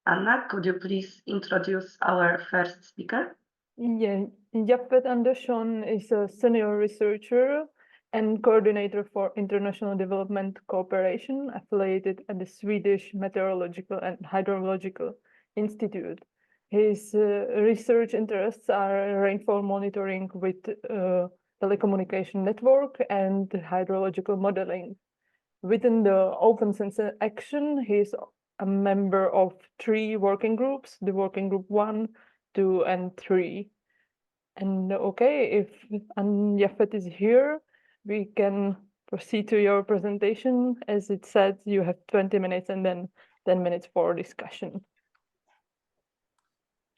Anna, could you please introduce our first speaker? Yeah, Jafet Andersson is a senior researcher and coordinator for international development cooperation affiliated at the Swedish Meteorological and Hydrological Institute. His research interests are rainfall monitoring with telecommunication network and hydrological modeling. Within the OpenSense Action, he is a member of 3 working groups, the working group 1, 2, and 3. And okay, if Jafet is here, we can proceed to your presentation. As it said, you have 20 minutes and then 10 minutes for discussion.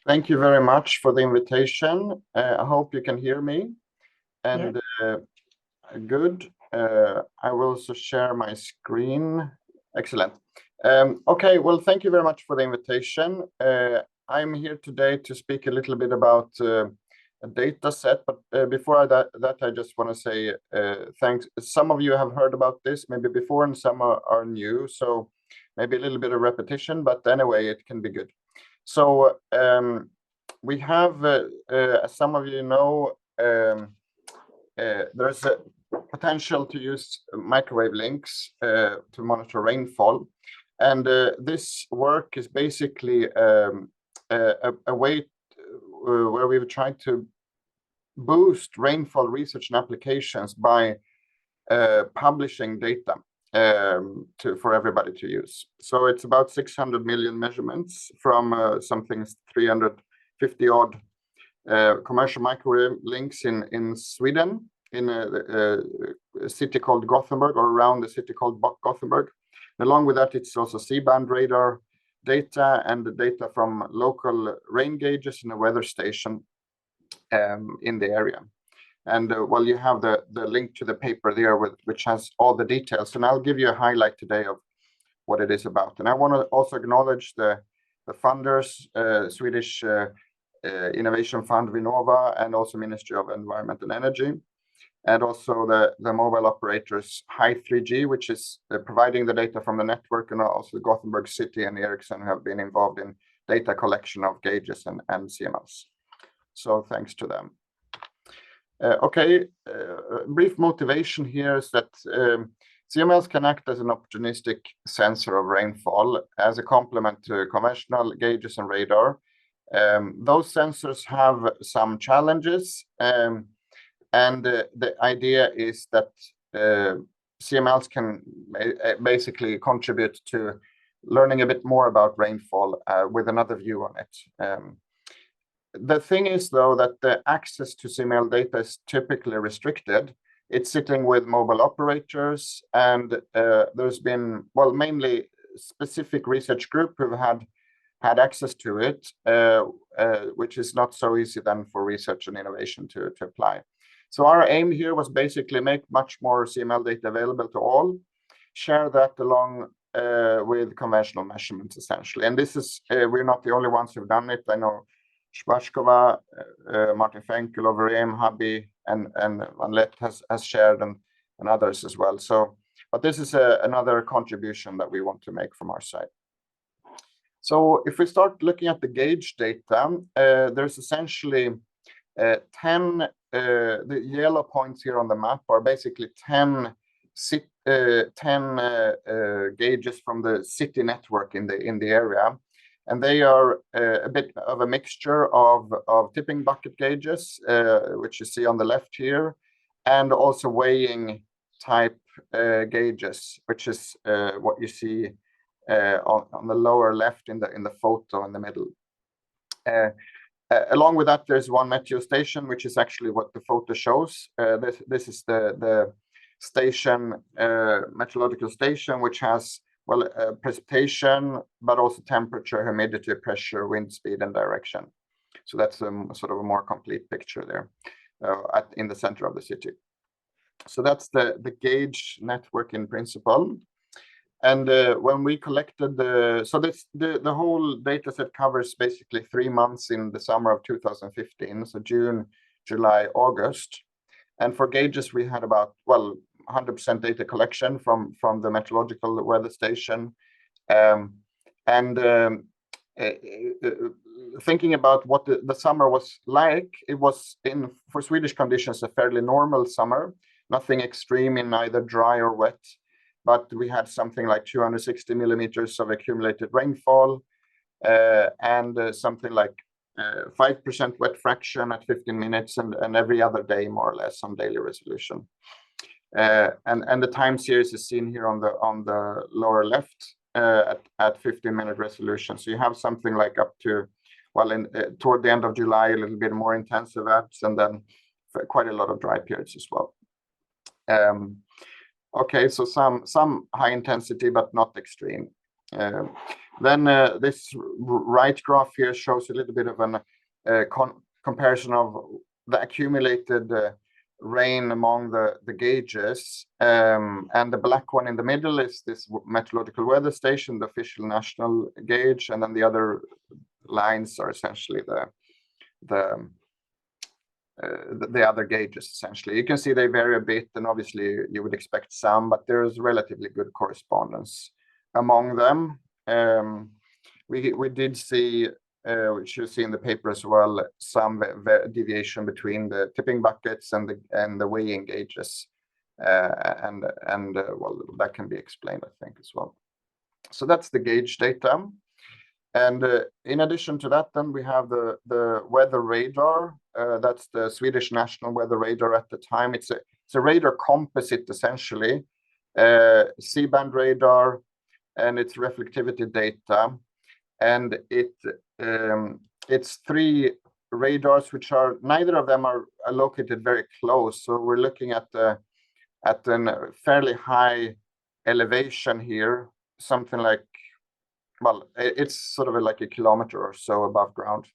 Thank you very much for the invitation. I hope you can hear me. And good. I will also share my screen. Excellent. Okay, well, thank you very much for the invitation. I'm here today to speak a little bit about a data set, but before that, I just want to say thanks. Some of you have heard about this maybe before and some are new, so maybe a little bit of repetition, but anyway, it can be good. So we have, as some of you know, there's a potential to use microwave links to monitor rainfall. And this work is basically a way where we've tried to boost rainfall research and applications by publishing data for everybody to use. So it's about 600 million measurements from something 350 odd commercial microwave links in Sweden, in a city called Gothenburg, or around the city called Gothenburg. And along with that, it's also C-band radar data and the data from local rain gauges in a weather station in the area. And well, you have the link to the paper there, which has all the details. And I'll give you a highlight today of what it is about. And I want to also acknowledge the funders, Swedish Innovation Fund Vinnova, and also Ministry of Environment and Energy, and also the mobile operators Hy3G, which is providing the data from the network, and also Gothenburg City and Ericsson have been involved in data collection of gauges and CMLs. So thanks to them. Okay, brief motivation here is that CMLs can act as an opportunistic sensor of rainfall as a complement to conventional gauges and radar. Those sensors have some challenges, and the idea is that CMLs can basically contribute to learning a bit more about rainfall with another view on it. The thing is, though, that the access to CML data is typically restricted. It's sitting with mobile operators, and there's been, well, mainly specific research group who've had access to it, which is not so easy then for research and innovation to apply. So our aim here was basically make much more CML data available to all, share that along with conventional measurements, essentially. And this is, we're not the only ones who've done it. I know Schwarzkova, Martin Fenkel, Overeem, Habi, and Vanlet has shared, and others as well. So, but this is another contribution that we want to make from our side. So if we start looking at the gauge data, there's essentially 10, the yellow points here on the map are basically 10 gauges from the city network in the area. And they are a bit of a mixture of tipping bucket gauges, which you see on the left here, and also weighing type gauges, which is what you see on the lower left in the photo in the middle. Along with that, there's one meteo station, which is actually what the photo shows. This is the station, meteorological station, which has, well, precipitation, but also temperature, humidity, pressure, wind speed, and direction. So that's sort of a more complete picture there in the center of the city. So that's the gauge network in principle. And when we collected the whole data set covers basically 3 months in the summer of 2015, so June, July, August. And for gauges, we had about, well, 100% data collection from the meteorological weather station. thinking about what the summer was like, it was for Swedish conditions a fairly normal summer, nothing extreme in either dry or wet, but we had something like 260 millimeters of accumulated rainfall and something like 5% wet fraction at 15 minutes and every other day more or less on daily resolution. And the time series is seen here on the lower left at 15-minute resolution. So you have something like up to, well, toward the end of July, a little bit more intensive apps, and then quite a lot of dry periods as well. Okay, so some high intensity, but not extreme. Then this right graph here shows a little bit of an comparison of the accumulated rain among the gauges, and the black one in the middle is this meteorological weather station, the official national gauge, and then the other lines are essentially the other gauges. Essentially, you can see they vary a bit, and obviously you would expect some, but there is relatively good correspondence among them. We did see, which you see in the paper as well, some deviation between the tipping buckets and the weighing gauges, and well, that can be explained, I think, as well. So that's the gauge data, and in addition to that, then we have the weather radar. That's the Swedish national weather radar at the time. It's a radar composite essentially, C-band radar, and it's reflectivity data. And it's 3 radars, which are neither of them are located very close. So we're looking at a fairly high elevation here, something like, well, it's sort of like a kilometer or so above ground.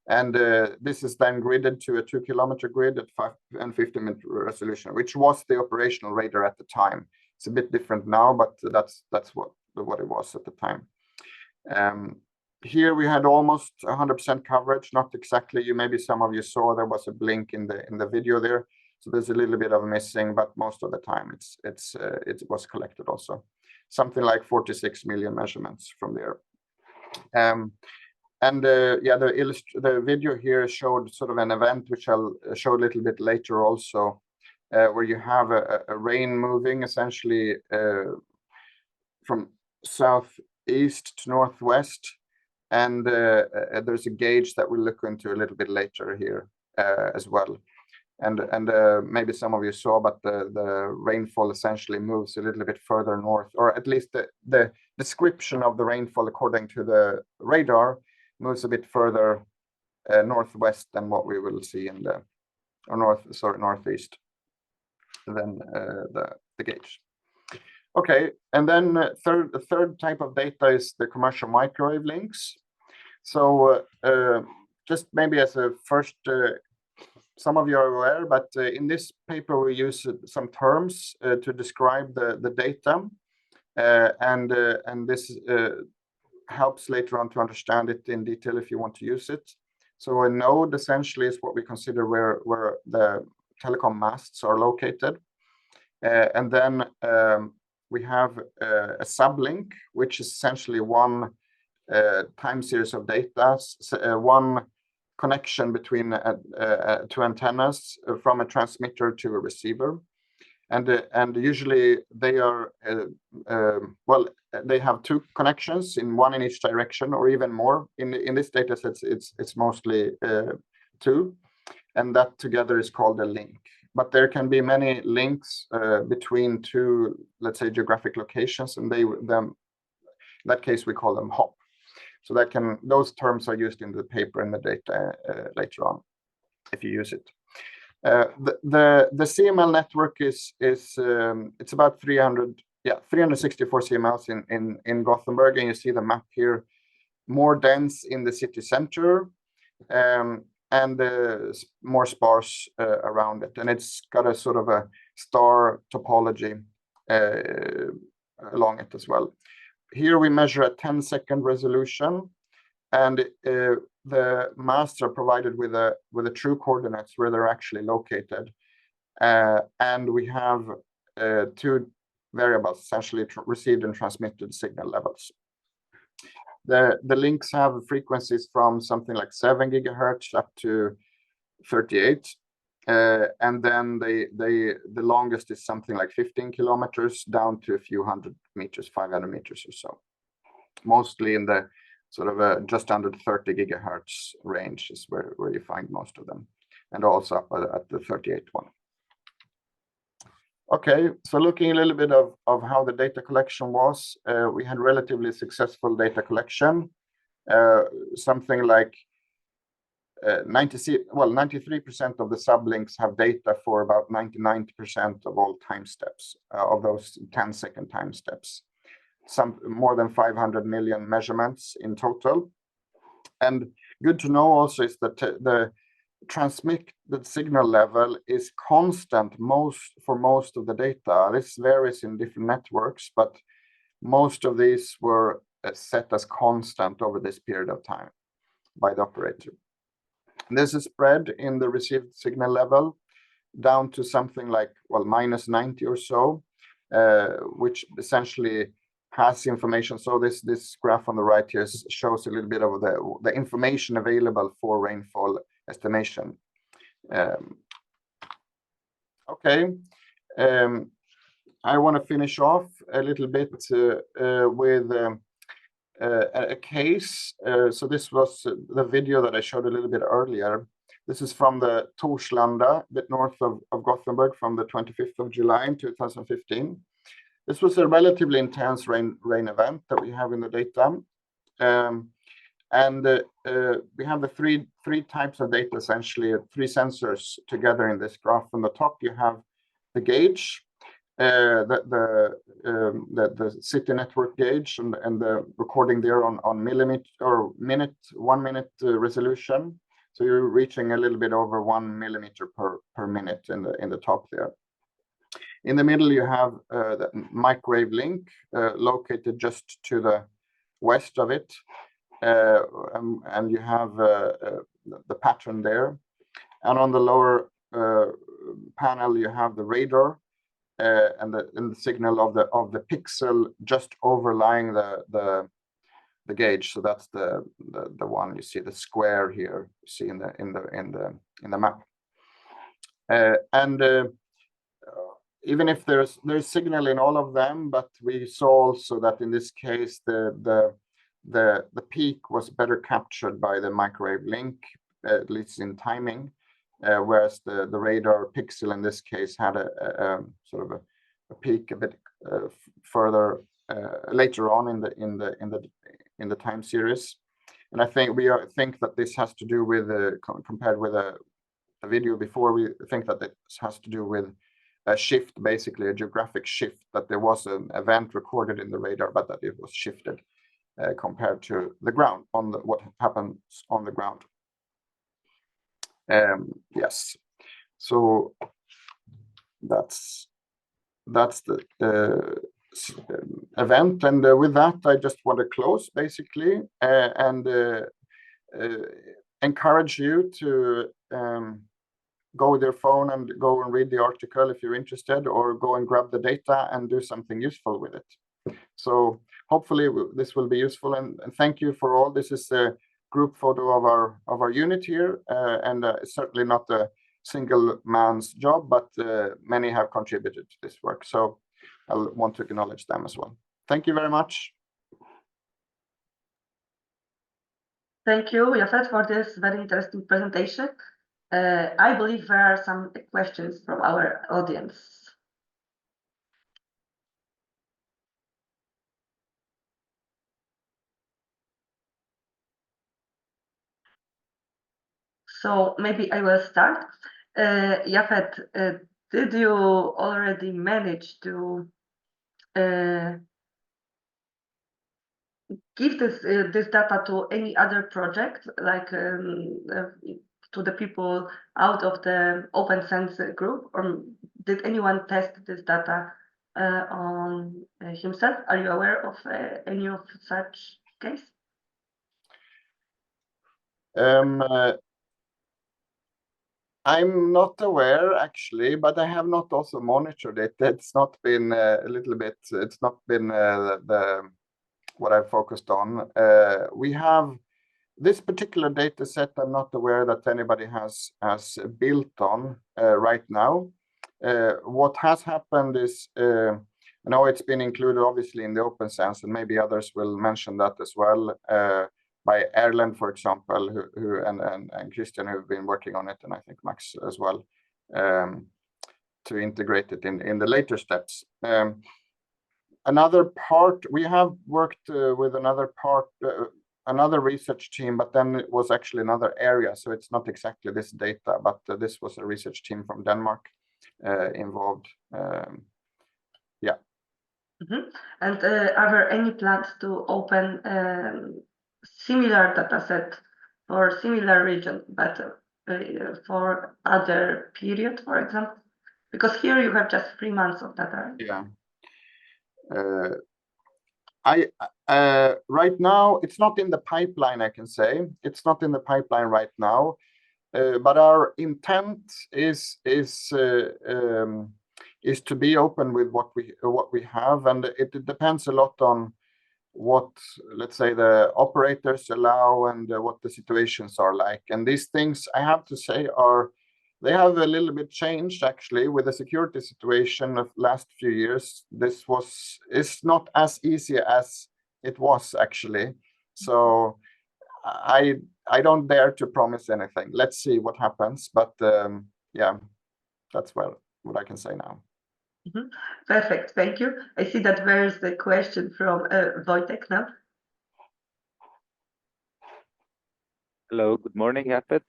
And this is then gridded to a 2-kilometer grid at 5 and 50-minute resolution, which was the operational radar at the time. It's a bit different now, but that's what it was at the time. Here we had almost 100% coverage, not exactly. Maybe some of you saw there was a blink in the video there, so there's a little bit of missing, but most of the time it was collected also. Something like 46 million measurements from there. Yeah, the video here showed sort of an event which I'll show a little bit later also, where you have a rain moving essentially from southeast to northwest, and there's a gauge that we'll look into a little bit later here as well. And maybe some of you saw, but the rainfall essentially moves a little bit further north, or at least the description of the rainfall according to the radar moves a bit further northwest than what we will see in northeast than the gauge. Okay, and then the third type of data is the commercial microwave links. So just maybe as a first, some of you are aware, but in this paper we use some terms to describe the data, and this helps later on to understand it in detail if you want to use it. So a node essentially is what we consider where the telecom masts are located, and then we have a sublink, which is essentially one time series of data, one connection between 2 antennas from a transmitter to a receiver, and usually they are well, they have 2 connections, one in each direction, or even more. In this data set, it's mostly 2, and that together is called a link. But there can be many links between 2, let's say, geographic locations, and in that case we call them hop. So those terms are used in the paper and the data later on, if you use it. The CML network is it's about 364 CMLs in Gothenburg, and you see the map here, more dense in the city center, and more sparse around it, and it's got a sort of a star topology along it as well. Here we measure a 10-second resolution, and the masts are provided with the true coordinates where they're actually located, and we have 2 variables, essentially received and transmitted signal levels. The links have frequencies from something like 7 gigahertz up to 38. And then the longest is something like 15 kilometers down to a few hundred meters, 500 meters or so. Mostly in the sort of just under 30 gigahertz range is where you find most of them, and also up at the 38 one. Okay, so looking a little bit of how the data collection was, we had relatively successful data collection. Something like 93% of the sublinks have data for about 99% of all time steps, of those 10-second time steps. Some more than 500 million measurements in total. And good to know also is that the transmitted signal level is constant for most of the data. This varies in different networks, but most of these were set as constant over this period of time by the operator. This is spread in the received signal level down to something like, well, minus 90 or so, which essentially has information. So this graph on the right here shows a little bit of the information available for rainfall estimation. Okay, I want to finish off a little bit with a case. So this was the video that I showed a little bit earlier. This is from the Torslanda, a bit north of Gothenburg, from the 25th of July in 2015. This was a relatively intense rain event that we have in the data. We have the three types of data, essentially, three sensors together in this graph. On the top, you have the gauge, the city network gauge, and the recording there on millimeter or minute, 1 minute resolution. So you're reaching a little bit over 1 millimeter per minute in the top there. In the middle, you have the microwave link located just to the west of it, and you have the pattern there. And on the lower panel, you have the radar and the signal of the pixel just overlying the gauge. So that's the one you see, the square here you see in the map. Even if there's signal in all of them, but we saw also that in this case the peak was better captured by the microwave link, at least in timing, whereas the radar pixel in this case had a sort of a peak a bit further later on in the time series. And I think think that this has to do with compared with a video before, we think that this has to do with a shift, basically a geographic shift, that there was an event recorded in the radar, but that it was shifted compared to the ground, what happens on the ground. Yes, so that's the event, and with that I just want to close basically, and encourage you to go with your phone and go and read the article if you're interested, or go and grab the data and do something useful with it. So hopefully this will be useful, and thank you for all. This is a group photo of our unit here, and it's certainly not a single man's job, but many have contributed to this work. So I want to acknowledge them as well. Thank you very much. Thank you, Jafet, for this very interesting presentation. I believe there are some questions from our audience. So maybe I will start. Jafet, did you already manage to give this data to any other project, like to the people out of the OpenSense group, or did anyone test this data on himself? Are you aware of any of such case? I'm not aware actually, but I have not also monitored it. It's not been a little bit. It's not been what I've focused on. We have this particular data set. I'm not aware that anybody has built on right now. What has happened is, I know it's been included obviously in the OpenSense, and maybe others will mention that as well, by Ireland, for example, who and Christian, who've been working on it, and I think Max as well, to integrate it in the later steps. Another part, we have worked with another research team, but then it was actually another area, so it's not exactly this data, but this was a research team from Denmark involved. Yeah. Mm-hmm. And are there any plans to open similar data set for similar region, but for other period, for example? Because here you have just 3 months of data. Yeah. Right now, it's not in the pipeline, I can say. It's not in the pipeline right now, but our intent is to be open with what we have, and it depends a lot on what, let's say, the operators allow and what the situations are like. And these things, I have to say, they have a little bit changed actually with the security situation of last few years. It's not as easy as it was actually. So I don't dare to promise anything. Let's see what happens. But yeah, that's what I can say now. Mm-hmm. Perfect, thank you. I see that there is a question from Wojtek now. Hello, good morning, Jafet.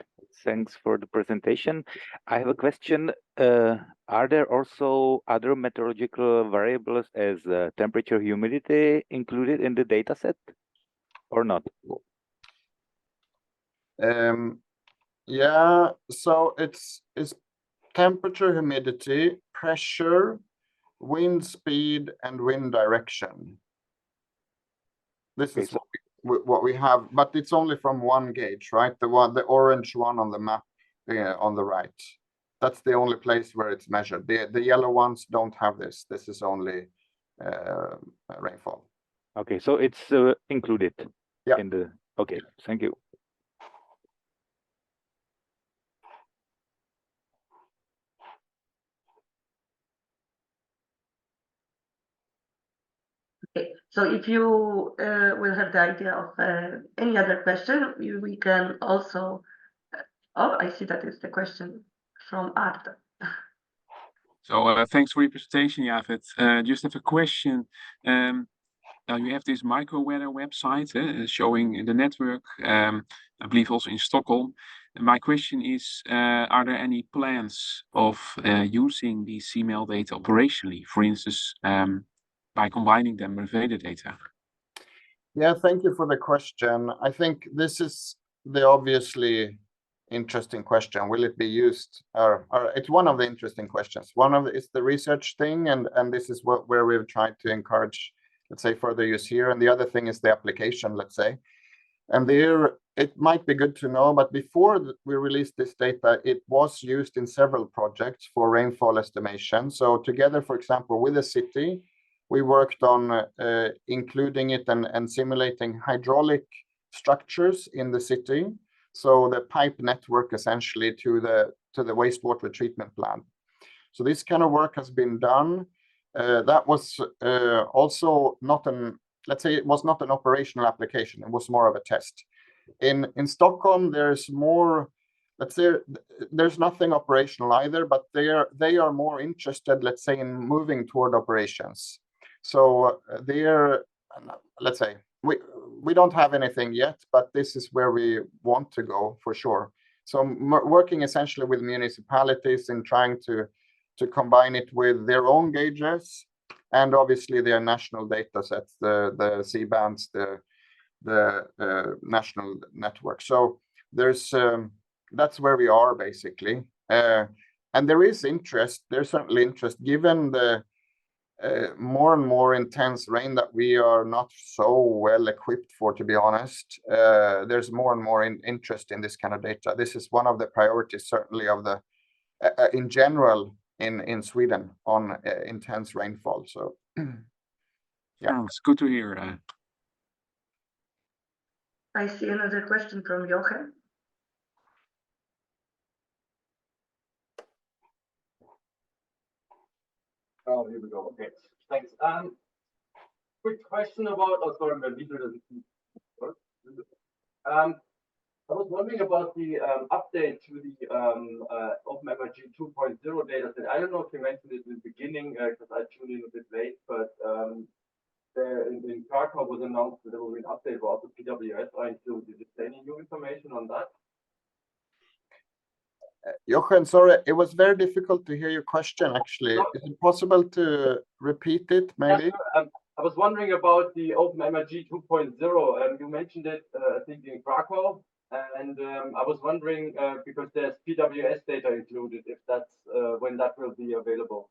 Thanks for the presentation. I have a question. Are there also other meteorological variables as temperature, humidity included in the data set or not? Yeah, so it's temperature, humidity, pressure, wind speed, and wind direction. This is what we have, but it's only from one gauge, right? The orange one on the map on the right. That's the only place where it's measured. The yellow ones don't have this. This is only rainfall. Okay, so it's included. Yeah. In the. Okay, thank you. Okay, so if you will have the idea of any other question, we can also. Oh, I see that is the question from Art. So thanks for your presentation, Jafet. Just have a question. Now you have this micro-weather website showing the network, I believe also in Stockholm. And my question is, are there any plans of using these CML data operationally, for instance, by combining them with weather data? Yeah, thank you for the question. I think this is the obviously interesting question. Will it be used? It's one of the interesting questions. One of it's the research thing, and this is where we've tried to encourage, let's say, further use here. And the other thing is the application, let's say. And there, it might be good to know, but before we released this data, it was used in several projects for rainfall estimation. So together, for example, with a city, we worked on including it and simulating hydraulic structures in the city. So the pipe network essentially to the wastewater treatment plant. So this kind of work has been done. That was also not let's say it was not an operational application. It was more of a test. In Stockholm, there's more, let's say, there's nothing operational either, but they are more interested, let's say, in moving toward operations. So let's say, we don't have anything yet, but this is where we want to go for sure. So working essentially with municipalities and trying to combine it with their own gauges and obviously their national data sets, the C-bands, the national network. So there's that's where we are basically. And there is interest, there's certainly interest given the more and more intense rain that we are not so well equipped for, to be honest. There's more and more interest in this kind of data. This is one of the priorities, certainly, of the in general in Sweden on intense rainfall. So, yeah, it's good to hear. I see another question from Jochen. Oh, here we go. Okay, thanks. Quick question about, oh, sorry, my video doesn't work. I was wondering about the update to the OpenMRG 2.0 data set. I don't know if you mentioned it in the beginning because I tuned in a bit late, but there in Krakow was announced that there will be an update about the PWS. Are you any new information on that? Jochen, sorry, it was very difficult to hear your question, actually. No. Is it possible to repeat it, maybe? Yeah, sure. I was wondering about the OpenMRG 2.0. You mentioned it, I think, in Krakow. And I was wondering, because there's PWS data included, if that's when that will be available.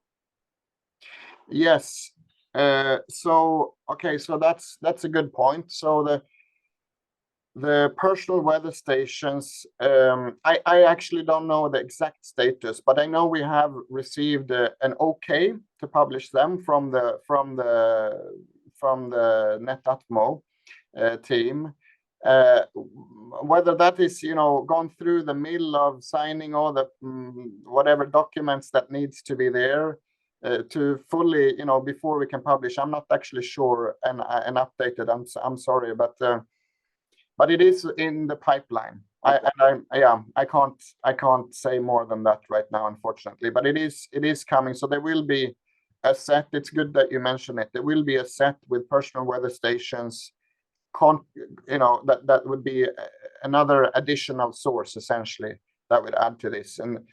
Yes. Okay, so that's a good point. So the personal weather stations, I actually don't know the exact status, but I know we have received an okay to publish them from the Netatmo team. Whether that is, gone through the mill of signing all the whatever documents that needs to be there to fully, before we can publish, I'm not actually sure and updated. I'm sorry, but it is in the pipeline. I can't say more than that right now, unfortunately. But it is coming. So there will be a set. It's good that you mentioned it. There will be a set with personal weather stations. That would be another additional source essentially that would add to this. And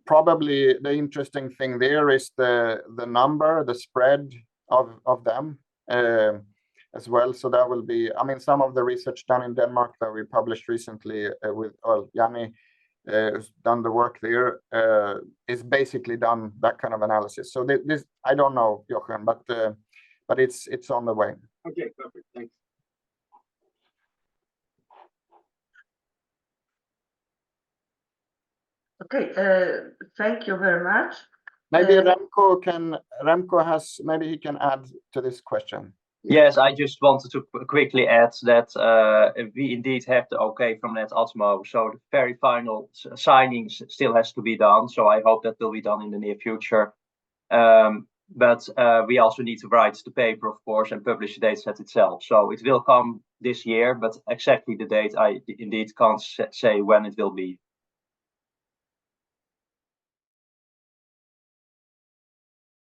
probably the interesting thing there is the number, the spread of them. As well, so that will be. I mean, some of the research done in Denmark that we published recently with Yanni, who's done the work there, is basically done that kind of analysis. So this I don't know, Jochen, but it's on the way. Okay, perfect. Thanks. Okay, thank you very much. Maybe Remco has, maybe he can add to this question. Yes, I just wanted to quickly add that we indeed have the okay from Netatmo. So the very final signing still has to be done. So I hope that will be done in the near future. But we also need to write the paper, of course, and publish the dataset itself. So it will come this year, but exactly the date I indeed can't say when it will be.